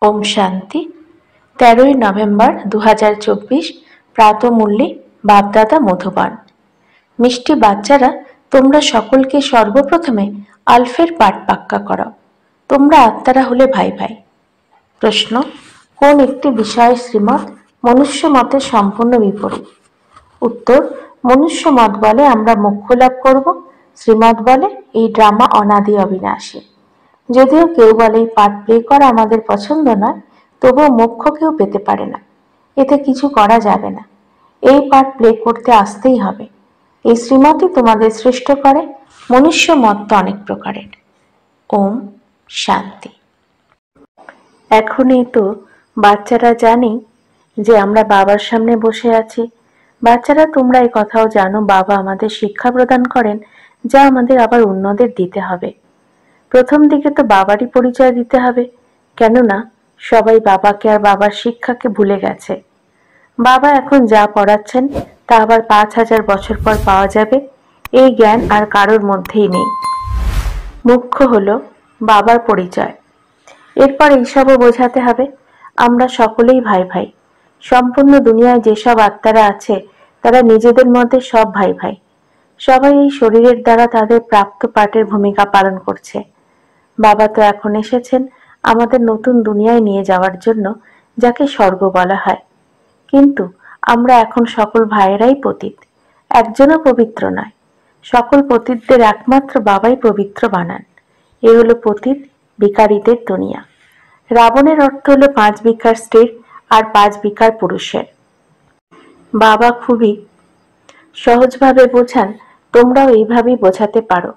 ওম শান্তি। 13ই নভেম্বর 2024 প্রাতমূল্যে বাপদাদা মধুবন। মিষ্টি বাচ্চারা, তোমরা সকলকে সর্বপ্রথমে আলফের পাঠ পাক্কা করো। তোমরা আত্মারা হলে ভাই ভাই। প্রশ্ন: কোন একটি বিষয়ের শ্রীমত মনুষ্য মতের সম্পূর্ণ বিপরীত? উত্তর: মনুষ্য মত বলে আমরা মোক্ষ লাভ করব, শ্রীমত বলে এই ড্রামা অনাদি অবিনাশী। যদিও কেউ বলে এই পার্ট প্লে করা আমাদের পছন্দ নয়, তবুও মোক্ষ কেউ পেতে পারে না, এতে কিছু করা যাবে না। এই পার্ট প্লে করতে আসতেই হবে। এই শ্রীমতই তোমাদের সৃষ্ট করে। মনুষ্য মত তো অনেক প্রকারের। ওম শান্তি। এখনই তো বাচ্চারা জানি যে আমরা বাবার সামনে বসে আছি। বাচ্চারা, তোমরা এই কথাও জানো বাবা আমাদের শিক্ষা প্রদান করেন, যা আমাদের আবার অন্যদের দিতে হবে। প্রথম দিকে তো বাবারই পরিচয় দিতে হবে, কেননা সবাই বাবাকে আর বাবার শিক্ষাকে ভুলে গেছে। বাবা এখন যা পড়াচ্ছেন তা আবার 5000 বছর পর পাওয়া যাবে, এই জ্ঞান আর কারোর মধ্যেই নেই। মুখ্য হলো বাবার পরিচয়। এরপর এইসবও বোঝাতে হবে আমরা সকলেই ভাই ভাই। সম্পূর্ণ দুনিয়ায় যেসব আত্মারা আছে তারা নিজেদের মধ্যে সব ভাই ভাই। সবাই এই শরীরের দ্বারা তাদের প্রাপ্ত পাঠের ভূমিকা পালন করছে। বাবা তো এখন এসেছেন আমাদের নতুন দুনিয়ায় নিয়ে যাওয়ার জন্য, যাকে স্বর্গ বলা হয়। কিন্তু আমরা এখন সকল ভাইয়েরাই পতিত, একজনও পবিত্র নয়। সকল পতিতদের একমাত্র বাবাই পবিত্র বানান। এ হলো পতিত বিকারীদের দুনিয়া। রাবণের অর্থ হলো 5 বিকার স্ত্রীর আর 5 বিকার পুরুষের। বাবা খুবই সহজভাবে বোঝান, তোমরাও এইভাবেই বোঝাতে পারো।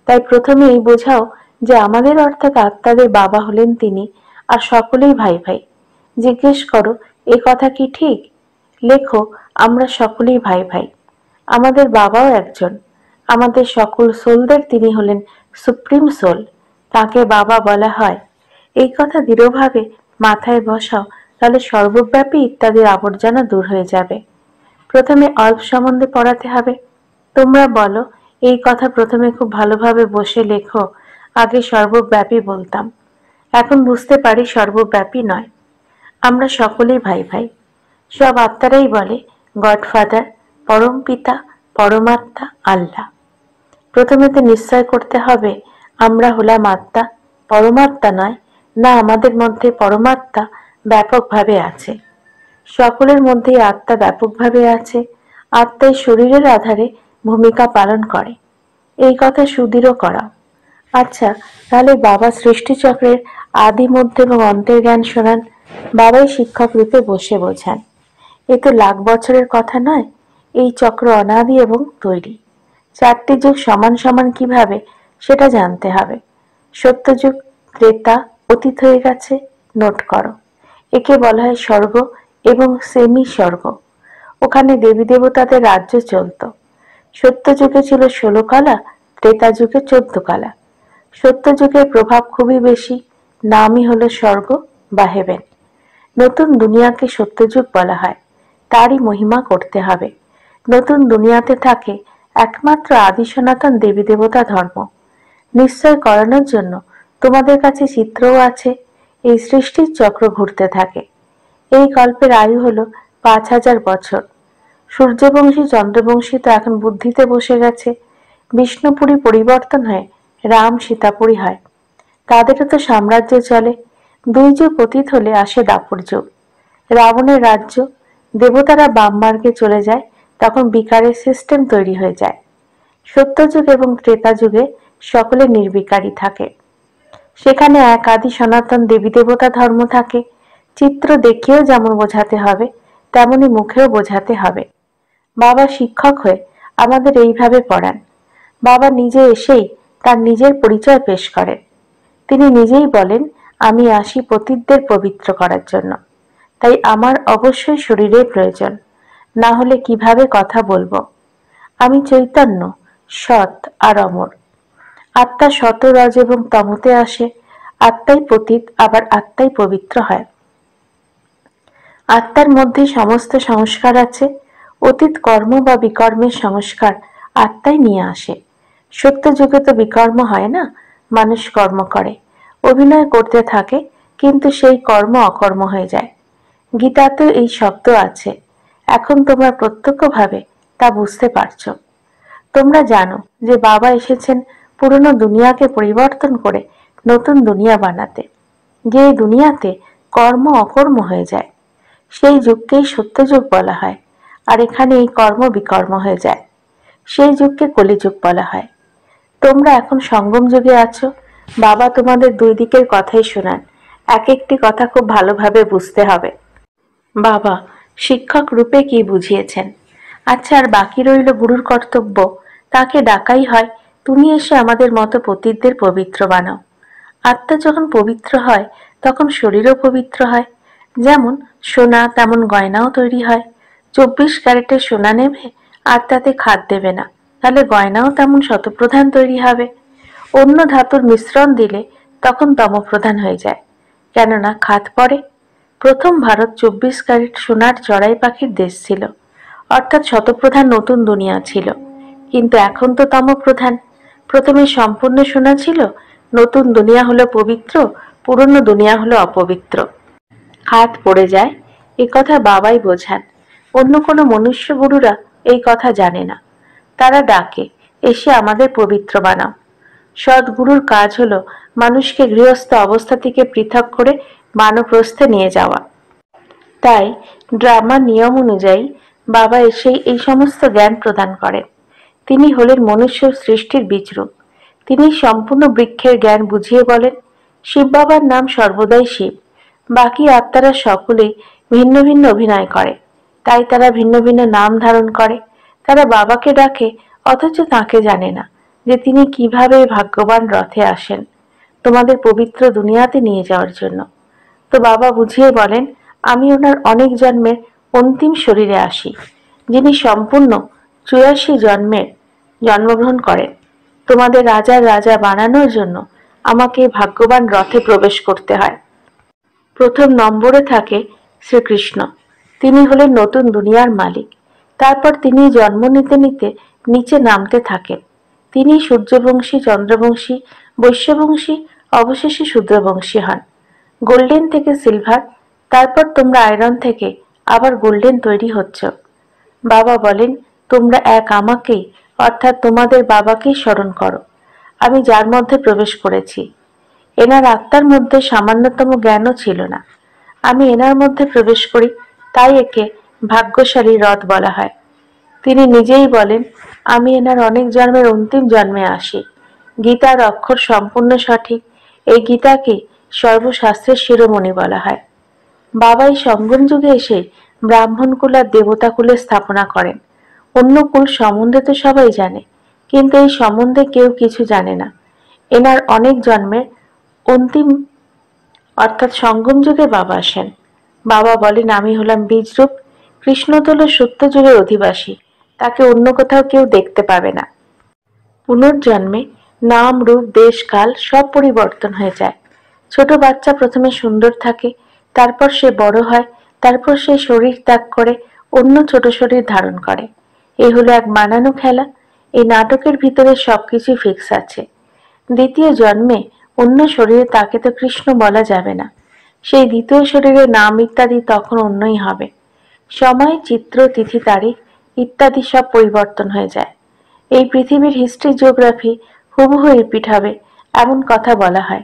তাই প্রথমে এই বোঝাও যে আমাদের অর্থাৎ আত্মাদের বাবা হলেন তিনি, আর সকলেই ভাই ভাই। জিজ্ঞেস করো এ কথা কি ঠিক? লেখো আমরা সকলেই ভাই ভাই। আমাদের বাবাও একজন। আমাদের সকল সোলদের তিনি হলেন সুপ্রিম সোল, তাকে বাবা বলা হয়। এই কথা দৃঢ়ভাবে মাথায় বসাও, তাহলে সর্বব্যাপী ইত্যাদির আবর্জনা দূর হয়ে যাবে। প্রথমে অল্প সম্বন্ধে পড়াতে হবে। তোমরা বলো এই কথা প্রথমে খুব ভালোভাবে বসে লেখো, আগে সর্বব্যাপী বলতাম, এখন বুঝতে পারি সর্বব্যাপী নয়। আমরা সকলেই ভাই ভাই। সব আত্মারাই বলে গডফাদার, পরম পিতা, পরমাত্মা, আল্লাহ। প্রথমে তো নিশ্চয় করতে হবে আমরা হলাম আত্মা, পরমাত্মা নয়। না, আমাদের মধ্যে পরমাত্মা ব্যাপকভাবে আছে। সকলের মধ্যেই আত্মা ব্যাপকভাবে আছে। আত্মাই শরীরের আধারে ভূমিকা পালন করে। এই কথা সুদৃঢ় করাও। আচ্ছা, তাহলে বাবা সৃষ্টিচক্রের আদি, মধ্য এবং অন্তের জ্ঞান শোনান। বাবাই শিক্ষক রূপে বসে বোঝান। এ তো লাখ বছরের কথা নয়। এই চক্র অনাদি এবং তৈরি। 4টি যুগ সমান সমান কিভাবে, সেটা জানতে হবে। সত্যযুগ, ত্রেতা, অতীত হয়ে গেছে, নোট করো। একে বলা হয় স্বর্গ এবং সেমি স্বর্গ। ওখানে দেবী দেবতাদের রাজ্য চলত। সত্যযুগে ছিল 16 কলা, ত্রেতা যুগে 14 কলা। সত্যযুগের প্রভাব খুবই বেশি, নামই হলো স্বর্গ বা হেভেন। নতুন দুনিয়াকে সত্যযুগ বলা হয়, তারই মহিমা করতে হবে। নতুন দুনিয়াতে থাকে একমাত্র আদি সনাতন দেবী দেবতা ধর্ম। নিশ্চয় করানোর জন্য তোমাদের কাছে চিত্রও আছে। এই সৃষ্টির চক্র ঘুরতে থাকে। এই কল্পের আয়ু হলো 5000 বছর। সূর্যবংশী চন্দ্রবংশী তো এখন বুদ্ধিতে বসে গেছে। বিষ্ণুপুরী পরিবর্তন হয়ে রাম সীতাপুরী হয়। তাদেরও তো সাম্রাজ্য চলে। 2 যুগ অতীত হলে আসে দাপর যুগ, রাবণের রাজ্য। দেবতারা বাম মার্গে চলে যায়, তখন বিকারের সিস্টেম তৈরি হয়ে যায়। সত্যযুগ এবং ত্রেতা যুগে সকলে নির্বিকারী থাকে। সেখানে এক আদি সনাতন দেবী দেবতা ধর্ম থাকে। চিত্র দেখিয়েও যেমন বোঝাতে হবে, তেমনি মুখেও বোঝাতে হবে। বাবা শিক্ষক হয়ে আমাদের এইভাবে পড়ান। বাবা নিজে এসেই তার নিজের পরিচয় পেশ করেন। তিনি নিজেই বলেন, আমি আসি পতিতদের পবিত্র করার জন্য। তাই আমার অবশ্যই শরীরের প্রয়োজন, না হলে কিভাবে কথা বলবো। আমি চৈতন্য, সৎ আর অমর। আত্মা শত, রজ এবং তমতে আসে। আত্মাই পতিত, আবার আত্মাই পবিত্র হয়। আত্মার মধ্যে সমস্ত সংস্কার আছে। অতীত কর্ম বা বিকর্মের সংস্কার আত্মাই নিয়ে আসে। সত্য যুগে তো বিকর্ম হয় না, মানুষ কর্ম করে, অভিনয় করতে থাকে, কিন্তু সেই কর্ম অকর্ম হয়ে যায়। গীতাতেও এই শব্দ আছে। এখন তোমরা প্রত্যক্ষভাবে তা বুঝতে পারছো। তোমরা জানো যে বাবা এসেছেন পুরনো দুনিয়াকে পরিবর্তন করে নতুন দুনিয়া বানাতে, যে দুনিয়াতে কর্ম অকর্ম হয়ে যায়। সেই যুগকেই সত্যযুগ বলা হয়। আর এখানে এই কর্ম বিকর্ম হয়ে যায়, সেই যুগকে কলিযুগ বলা হয়। তোমরা এখন সঙ্গম যুগে আছো। বাবা তোমাদের দুই দিকের কথাই শোনান। এক একটি কথা খুব ভালোভাবে বুঝতে হবে। বাবা শিক্ষক রূপে কি বুঝিয়েছেন। আচ্ছা, আর বাকি রইল গুরুর কর্তব্য। তাকে ডাকাই হয়, তুমি এসে আমাদের মতো পতিতদের পবিত্র বানাও। আত্মা যখন পবিত্র হয় তখন শরীরও পবিত্র হয়। যেমন সোনা তেমন গয়নাও তৈরি হয়। 24 ক্যারেটের সোনা নেবে আর তাতে খাদ দেবে না, তাহলে গয়নাও তেমন শতপ্রধান তৈরি হবে। অন্য ধাতুর মিশ্রণ দিলে তখন তমপ্রধান হয়ে যায়, কেননা খাদ পড়ে। প্রথম ভারত 24 ক্যারেট সোনার চড়াই পাখির দেশ ছিল, অর্থাৎ শতপ্রধান নতুন দুনিয়া ছিল। কিন্তু এখন তো তমপ্রধান। প্রথমে সম্পূর্ণ সোনা ছিল, নতুন দুনিয়া হলো পবিত্র, পুরনো দুনিয়া হলো অপবিত্র। হাত পড়ে যায়, এ কথা বাবাই বোঝান। অন্য কোনো মনুষ্য গুরুরা এই কথা জানে না। তারা ডাকে, এসে আমাদের পবিত্র বানাও। সদ্গুরুর কাজ হলো মানুষকে গৃহস্থ অবস্থা থেকে পৃথক করে বানপ্রস্থে নিয়ে যাওয়া। তাই ড্রামার নিয়ম অনুযায়ী বাবা এসেই এই সমস্ত জ্ঞান প্রদান করেন। তিনি হলেন মনুষ্য সৃষ্টির বীজরূপ। তিনি সম্পূর্ণ বৃক্ষের জ্ঞান বুঝিয়ে বলেন। শিব বাবার নাম সর্বদাই শিব। বাকি আত্মারা সকলেই ভিন্ন ভিন্ন অভিনয় করে, তাই তারা ভিন্ন ভিন্ন নাম ধারণ করে। তারা বাবাকে ডাকে, অথচ তাকে জানে না যে তিনি কিভাবে ভাগ্যবান রথে আসেন তোমাদের পবিত্র দুনিয়াতে নিয়ে যাওয়ার জন্য। তো বাবা বুঝিয়ে বলেন, আমি ওনার অনেক জন্মের অন্তিম শরীরে আসি, যিনি সম্পূর্ণ 84 জন্মের জন্মগ্রহণ করেন। তোমাদের রাজার রাজা বানানোর জন্য আমাকে ভাগ্যবান রথে প্রবেশ করতে হয়। প্রথম নম্বরে থাকে শ্রীকৃষ্ণ। তিনি হলেন নতুন দুনিয়ার মালিক। তারপর তিনি জন্ম নিতে নিতে নিচে নামতে থাকেন। তিনি সূর্যবংশী, চন্দ্রবংশী, বৈশ্যবংশী, অবশেষে শূদ্রবংশী হন। গোল্ডেন থেকে সিলভার, তারপর তোমরা আয়রন থেকে আবার গোল্ডেন তৈরি হচ্ছ। বাবা বলেন, তোমরা এক আমাকেই, অর্থাৎ তোমাদের বাবাকেই স্মরণ করো। আমি যার মধ্যে প্রবেশ করেছি। এনার আত্মার মধ্যে সামান্যতম জ্ঞানও ছিল না। আমি এনার মধ্যে প্রবেশ করি, তাই একে ভাগ্যশালী রথ বলা হয়। তিনি নিজেই বলেন, আমি এনার অনেক জন্মের অন্তিম জন্মে আসি। গীতার অক্ষর সম্পূর্ণ সঠিক। এই গীতাকে সর্বশাস্ত্রের শিরোমণি বলা হয়। বাবাই সঙ্গম যুগে এসে ব্রাহ্মণ কুল আর দেবতা কুলের স্থাপনা করেন। অন্য কুল সম্বন্ধে তো সবাই জানে, কিন্তু এই সম্বন্ধে কেউ কিছু জানে না। এনার অনেক জন্মের অন্তিম অর্থাৎ সঙ্গম যুগে বাবা আসেন। বাবা বলেন, আমি হলাম বীজরূপ। কৃষ্ণ তো হল সত্য যুগের অধিবাসী, তাকে অন্য কোথাও কেউ দেখতে পাবে না। পুনর্জন্মে নাম, রূপ, দেশ, কাল সব পরিবর্তন হয়ে যায়। ছোট বাচ্চা প্রথমে সুন্দর থাকে, তারপর সে বড় হয়, তারপর সে শরীর ত্যাগ করে অন্য ছোট শরীর ধারণ করে। এই হলো এক বানানো খেলা। এই নাটকের ভিতরে সবকিছু ফিক্স আছে। দ্বিতীয় জন্মে অন্য শরীরে তাকে তো কৃষ্ণ বলা যাবে না। সেই দ্বিতীয় শরীরের নাম ইত্যাদি তখন অন্যই হবে। সময়, চিত্র, তিথি, তারিখ ইত্যাদি সব পরিবর্তন হয়ে যায়। এই পৃথিবীর হিস্ট্রি, জিওগ্রাফি হুবহু রিপিট হবে এমন কথা বলা হয়।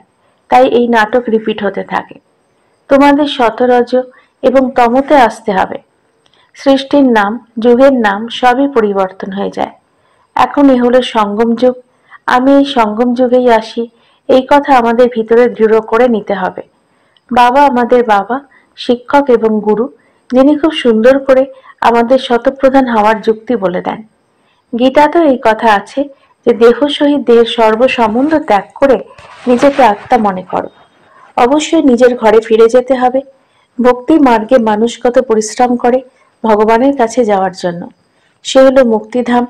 তাই এই নাটক রিপিট হতে থাকে। তোমাদের শতরজ এবং তমতে আসতে হবে। সৃষ্টির নাম, যুগের নাম সবই পরিবর্তন হয়ে যায়। এখন এ হলো সঙ্গম যুগ। আমি এই সঙ্গম যুগেই আসি, এই কথা আমাদের ভিতরে দৃঢ় করে নিতে হবে। বাবা আমাদের বাবা, শিক্ষক এবং গুরু, যিনি খুব সুন্দর করে আমাদের শতপ্রধান হওয়ার যুক্তি বলে দেন। গীতাতেও এই কথা আছে যে দেহ সহিত দেহের সর্বসম্বন্ধ ত্যাগ করে নিজেকে আত্মা মনে করো। অবশ্যই নিজের ঘরে ফিরে যেতে হবে। ভক্তি মার্গে মানুষ কত পরিশ্রম করে ভগবানের কাছে যাওয়ার জন্য। সে হলো মুক্তিধাম।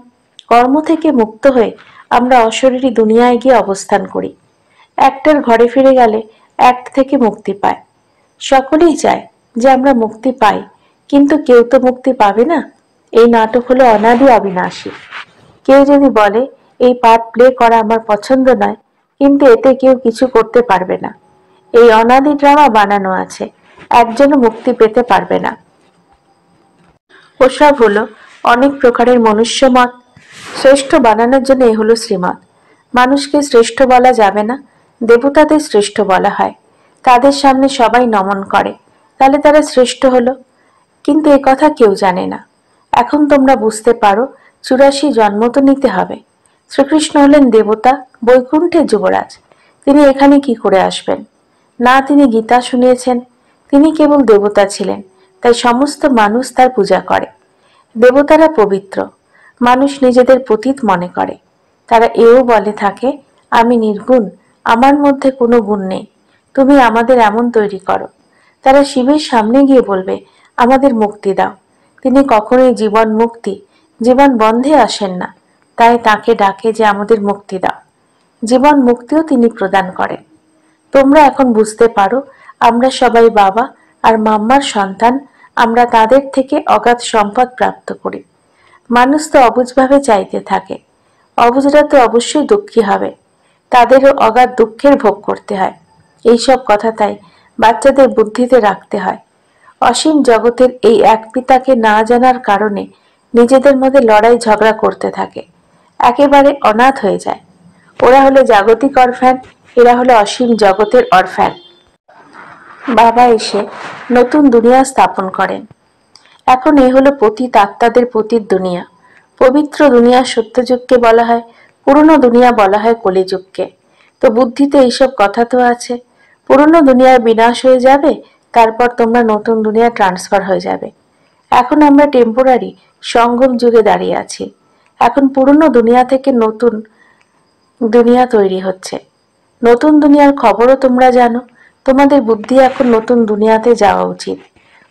কর্ম থেকে মুক্ত হয়ে আমরা অশরীরী দুনিয়ায় গিয়ে অবস্থান করি। একটার ঘরে ফিরে গেলে অ্যাক্ট থেকে মুক্তি পায়। সকলেই চায় যে আমরা মুক্তি পাই, কিন্তু কেউ তো মুক্তি পাবে না। এই নাটক হলো অনাদি অবিনাশী। কেউ যদি বলে এই পার্ট প্লে করা আমার পছন্দ নয়, কিন্তু এতে কেউ কিছু করতে পারবে না। এই অনাদি ড্রামা বানানো আছে, একজনও মুক্তি পেতে পারবে না। ওসব হলো অনেক প্রকারের মনুষ্যমত। শ্রেষ্ঠ বানানোর জন্য এ হলো শ্রীমত। মানুষকে শ্রেষ্ঠ বলা যাবে না, দেবতাদের শ্রেষ্ঠ বলা হয়। তাদের সামনে সবাই নমন করে, তাহলে তারা শ্রেষ্ঠ হলো। কিন্তু এ কথা কেউ জানে না। এখন তোমরা বুঝতে পারো 84 জন্ম তো নিতে হবে। শ্রীকৃষ্ণ হলেন দেবতা, বৈকুণ্ঠের যুবরাজ। তিনি এখানে কি করে আসবেন? না তিনি গীতা শুনিয়েছেন, তিনি কেবল দেবতা ছিলেন, তাই সমস্ত মানুষ তার পূজা করে। দেবতারা পবিত্র, মানুষ নিজেদের পতিত মনে করে। তারা এও বলে থাকে, আমি নির্গুণ, আমার মধ্যে কোনো গুণ নেই, তুমি আমাদের এমন তৈরি করো। তারা শিবের সামনে গিয়ে বলবে, আমাদের মুক্তি দাও। তিনি কখনোই জীবন মুক্তি, জীবন বন্ধে আসেন না, তাই তাকে ডাকে যে আমাদের মুক্তি দাও। জীবন মুক্তিও তিনি প্রদান করেন। তোমরা এখন বুঝতে পারো আমরা সবাই বাবা আর মাম্মার সন্তান, আমরা তাদের থেকে অগাধ সম্পদ প্রাপ্ত করি। মানুষ তো অবুঝভাবে চাইতে থাকে, অবুঝরা তো অবশ্যই দুঃখী হবে, তাদেরও অগাধ দুঃখের ভোগ করতে হয়। এইসব কথা তাই বাচ্চাদের বুদ্ধিতে রাখতে হয়। অসীম জগতের এই এক পিতাকে না জানার কারণে নিজেদের মধ্যে লড়াই ঝগড়া করতে থাকে, একেবারে অনাথ হয়ে যায়। ওরা হলো জাগতিক অরফ্যান, এরা হলো অসীম জগতের অরফ্যান। বাবা এসে নতুন দুনিয়া স্থাপন করেন। এখন এ হলো পতিত আত্মাদের পতিত দুনিয়া। পবিত্র দুনিয়া সত্যযুগকে বলা হয়, পুরনো দুনিয়া বলা হয় কলিযুগকে। তো বুদ্ধিতে এইসব কথা তো আছে। পুরনো দুনিয়ার বিনাশ হয়ে যাবে, তারপর তোমরা নতুন দুনিয়া ট্রান্সফার হয়ে যাবে। এখন আমরা টেম্পোরারি সঙ্গম যুগে দাঁড়িয়ে আছি। এখন পুরনো দুনিয়া থেকে নতুন দুনিয়া তৈরি হচ্ছে। নতুন দুনিয়ার খবরও তোমরা জানো। তোমাদের বুদ্ধি এখন নতুন দুনিয়াতে যাওয়া উচিত।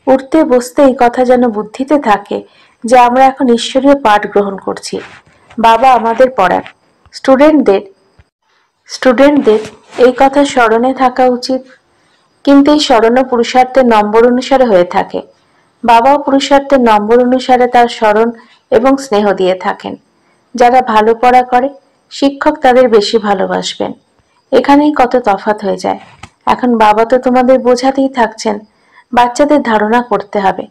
উঠতে বসতে এই কথা যেন বুদ্ধিতে থাকে যে আমরা এখন ঈশ্বরীয় পাঠ গ্রহণ করছি। বাবা আমাদের পড়ান। স্টুডেন্টদের স্টুডেন্টদের এই কথা স্মরণে থাকা উচিত। কিন্তু এই স্মরণও পুরুষার্থের নম্বর অনুসারে হয়ে থাকে। বাবাও পুরুষার্থের নম্বর অনুসারে তার স্মরণ এবং স্নেহ দিয়ে থাকেন। যারা ভালো পড়া করে, শিক্ষক তাদের বেশি ভালোবাসবেন। এখানেই কত তফাৎ হয়ে যায়। এখন বাবা তো তোমাদের বোঝাতেই থাকছেন, বাচ্চাদের ধারণা করতে হবে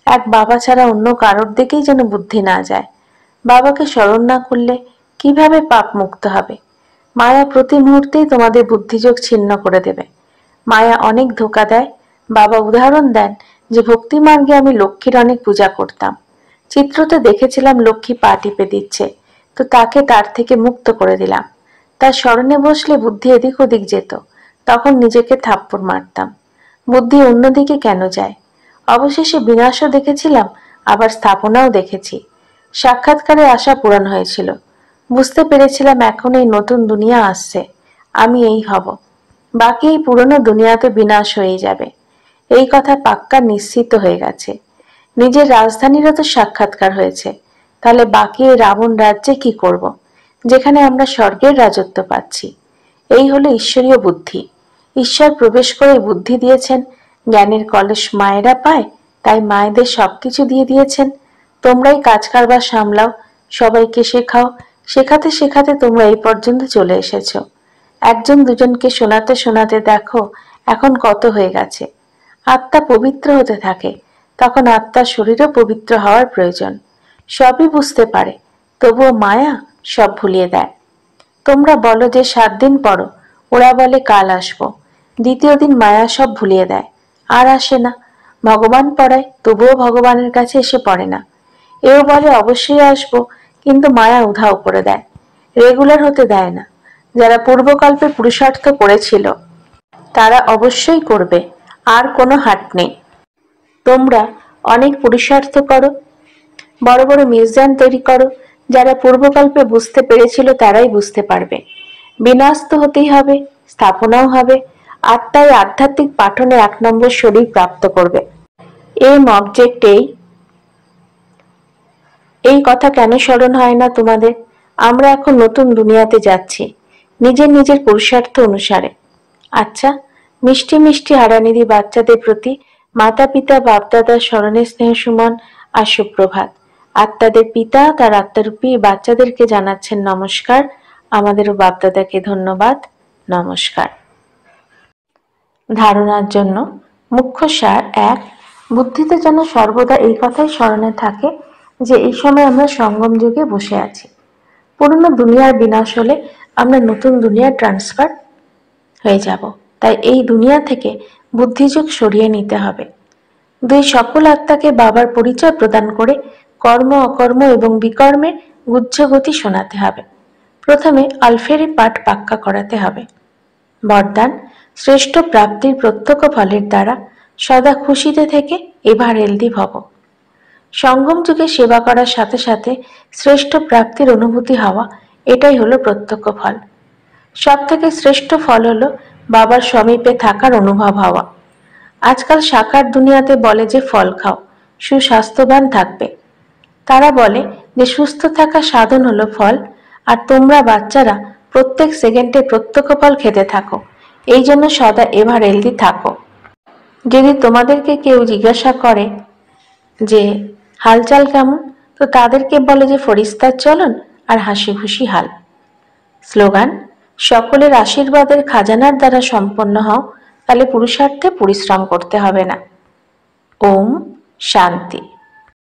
এক বাবা ছাড়া অন্য কারোর দিকেই যেন বুদ্ধি না যায়। বাবাকে স্মরণ না করলে কিভাবে পাপ মুক্ত হবে? মায়া প্রতি মুহূর্তেই তোমাদের বুদ্ধিযোগ ছিন্ন করে দেবে। মায়া অনেক ধোকা দেয়। বাবা উদাহরণ দেন যে ভক্তি মার্গে আমি লক্ষ্মীর অনেক পূজা করতাম, চিত্রতে দেখেছিলাম লক্ষ্মী পা টিপে দিচ্ছে, তো তাকে তার থেকে মুক্ত করে দিলাম। তার স্মরণে বসলে বুদ্ধি এদিক ওদিক যেত, তখন নিজেকে থাপ্পড় মারতাম। বুদ্ধি অন্যদিকে কেন যায়? অবশেষে বিনাশও দেখেছিলাম, আবার স্থাপনাও দেখেছি। সাক্ষাৎকারে আশা পূরণ হয়েছিল। বুঝতে পেরেছিলাম এখন এই নতুন দুনিয়া আসছে, আমি এই হব। বাকি এই পুরনো দুনিয়াতে বিনাশ হয়ে যাবে, এই কথা পাক্কা নিশ্চিত হয়ে গেছে। নিজের রাজধানীরও তো সাক্ষাৎকার হয়েছে, তাহলে বাকি এই রাবণ রাজ্যে কি করব, যেখানে আমরা স্বর্গের রাজত্ব পাচ্ছি? এই হলো ঈশ্বরীয় বুদ্ধি। ঈশ্বর প্রবেশ করে বুদ্ধি দিয়েছেন, জ্ঞানের কলস মায়েরা পায়, তাই মায়েদের সবকিছু দিয়ে দিয়েছেন। তোমরাই কাজ কারবার সামলাও, সবাইকে শেখাও, শেখাতে শেখাতে তোমরা এই পর্যন্ত চলে এসেছো। একজন দুজনকে শোনাতে শোনাতে দেখো এখন কত হয়ে গেছে। আত্মা পবিত্র হতে থাকে, তখন আত্মার শরীরও পবিত্র হওয়ার প্রয়োজন। সবই বুঝতে পারে, তবুও মায়া সব ভুলিয়ে দেয়। তোমরা বলো যে 7 দিন পড়ো, ওরা বলে কাল আসবো। দ্বিতীয় দিন মায়া সব ভুলিয়ে দেয়, আর আসে না। ভগবান পড়ায়, তবুও ভগবানের কাছে এসে পড়ে না। এও বলে অবশ্যই আসবো, কিন্তু মায়া উধাও করে দেয়, রেগুলার হতে দেয় না। যারা পূর্বকল্পে পুরুষার্থ করেছিল তারা অবশ্যই করবে, আর কোনো হাট নেই। তোমরা অনেক পুরুষার্থ করো, বড় বড় মিউজিয়াম তৈরি করো, যারা পূর্বকল্পে বুঝতে পেরেছিল তারাই বুঝতে পারবে। বিনাশ তো হতেই হবে, স্থাপনাও হবে। আত্মায় আধ্যাত্মিক পাঠনে 1 নম্বর শরীর প্রাপ্ত করবে। এম অবজেক্ট এই কথা কেন স্মরণ হয় না তোমাদের? আমরা এখন নতুন দুনিয়াতে যাচ্ছি, নিজের নিজের পুরুষার্থ অনুসারে। আচ্ছা, মিষ্টি মিষ্টি হারানিধি বাচ্চাদের প্রতি মাতা পিতা বাপদাদার স্মরণে স্নেহ সুমন আর সুপ্রভাত। আত্মাদের পিতা তার আত্মারূপী বাচ্চাদেরকে জানাচ্ছেন নমস্কার। আমাদেরও বাপদাদাকে ধন্যবাদ। নমস্কার। ধারণার জন্য মুখ্য সার এক, বুদ্ধিতে যেন সর্বদা এই কথাই স্মরণে থাকে যে এই সময় আমরা সঙ্গম যুগে বসে আছি। পুরনো দুনিয়ার বিনাশ হলে আমরা নতুন দুনিয়ার ট্রান্সফার হয়ে যাব, তাই এই দুনিয়া থেকে বুদ্ধিযুগ সরিয়ে নিতে হবে। দুই, সকল আত্মাকে বাবার পরিচয় প্রদান করে কর্ম অকর্ম এবং বিকর্মের গুহ্যগতি শোনাতে হবে। প্রথমে আলফেরি পাঠ পাক্কা করাতে হবে। বরদান, শ্রেষ্ঠ প্রাপ্তির প্রত্যক্ষ ফলের দ্বারা সদা খুশিতে থেকে এবার হেলদি ভব। সঙ্গম যুগে সেবা করার সাথে সাথে শ্রেষ্ঠ প্রাপ্তির অনুভূতি হওয়া, এটাই হলো প্রত্যক্ষ ফল। সব থেকে শ্রেষ্ঠ ফল হলো বাবার সমীপে থাকার অনুভব হওয়া। আজকাল সাকার দুনিয়াতে বলে যে ফল খাও, সুস্বাস্থ্যবান থাকবে। তারা বলে যে সুস্থ থাকা সাধন হলো ফল, আর তোমরা বাচ্চারা প্রত্যেক সেকেন্ডে প্রত্যক্ষ ফল খেতে থাকো, এই জন্য সদা এভার হেলদি থাকো। যদি তোমাদেরকে কেউ জিজ্ঞাসা করে যে হালচাল কেমন, তো তাদেরকে বলে যে ফরিস্তার চলন আর হাসি খুশি হাল। স্লোগান, সকলের আশীর্বাদের খাজানার দ্বারা সম্পন্ন হও, তাহলে পুরুষার্থে পরিশ্রম করতে হবে না। ওম শান্তি।